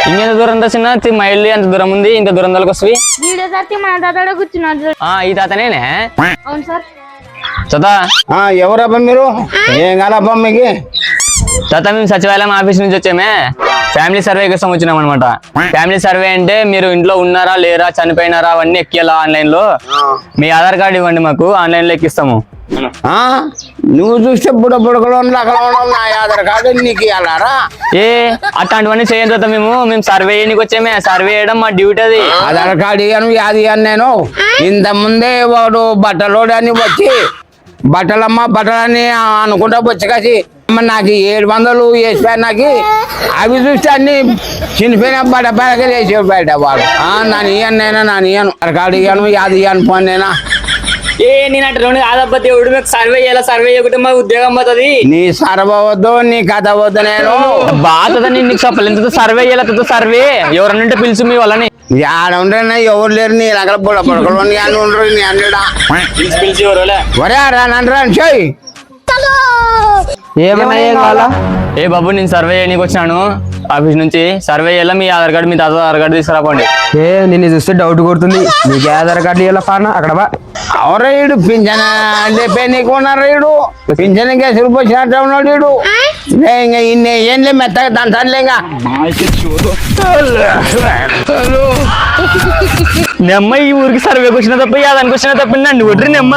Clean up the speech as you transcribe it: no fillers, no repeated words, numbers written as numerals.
ఇంకెంత దూరం చిన్న మా ఇల్లు ఎంత దూరం ఉంది? ఇంత దూరం దానికి వస్తుంది. ఈ తాతనేనే అవును సార్. తాత ఎవరబ్బా మీరు? ఏం కాలబ్బా మీకు? తాత మేము సచివాలయం ఆఫీస్ నుంచి వచ్చామే. ఫ్యామిలీ సర్వే కోసం వచ్చినాం అనమాట. ఫ్యామిలీ సర్వే అంటే మీరు ఇంట్లో ఉన్నారా లేరా చనిపోయినారా అవన్నీ ఎక్కియాలా ఆన్లైన్ లో. మీ ఆధార్ కార్డు ఇవ్వండి, మాకు ఆన్లైన్ లో ఎక్కిస్తాము. నువ్వు చూస్తే బుడబుడకలో అక్కడ నా ఆధార్ కార్డు నీకు ఇవ్వాలరా? అట్లాంటివన్నీ చేయని తాత. మేము సర్వే చేయడానికి వచ్చామే. సర్వే చేయడం మా డ్యూటీ. అది ఆధార్ కార్డు ఇవ్వను యాది అని నేను ఇంత ముందే వాడు బట్టలోడు అని వచ్చి బట్టలమ్మ బట్టలని అనుకుంటా వచ్చి కాసి నాకు 700 వేసిపోయి నాకు అవి చూస్తే అన్ని చినిపోయిన బట్ట బయటకి వేసి బయట వాడు. నన్ను ఇయ్యను నేనా, నన్ను ఇయ్యను ఆధార్ కార్డు ఇవ్వను యాది ఇవ్వను పోను నేనా. నేను అంటే కాదబ్బా దేవుడు, మీకు సర్వే చేయాలి. సర్వే చేయకుంటే మా ఉద్యోగం పోతుంది. నీ సర్వ వద్దు, నీ కథ వద్దు. నేను బాధ నీకు చెప్పాలి. ఎంత సర్వే చేయాలి. సర్వే ఎవరన్నంటే పిలుచు మీ వాళ్ళని. ఉంటే ఎవరు లేరు నీ రకల బుడబుడకలు ఉండరు. నీ అన్నిడా పిలిచి ఒరే రా చెయ్యి. ఏ బాబు, నేను సర్వే చేయడానికి వచ్చినాను ఆఫీస్ నుంచి. సర్వే చేయాలి. మీ ఆధార్ కార్డు, మీ తాత ఆధార్ కార్డు తీసుకురాపోండి. నిన్ను చూస్తే డౌట్ కొడుతుంది. నీకు ఆధార్ కార్డు ఇవ్వాల పాన అక్కడ బా. ఎవరైడు పింఛన్ లేపే నీకు ఉన్నారు. ఈడు పింఛన్ కేసులు పోసినట్టు ఉన్నాడు. ఈడు ఇంకా ఇన్ని ఏంలే మెత్తగా దంచాలే. ఇంకా నెమ్మ ఈ ఊరికి సర్వేకి వచ్చిన తప్ప దానికి వచ్చిన తప్ప నన్ను కొట్టరి నెమ్మ.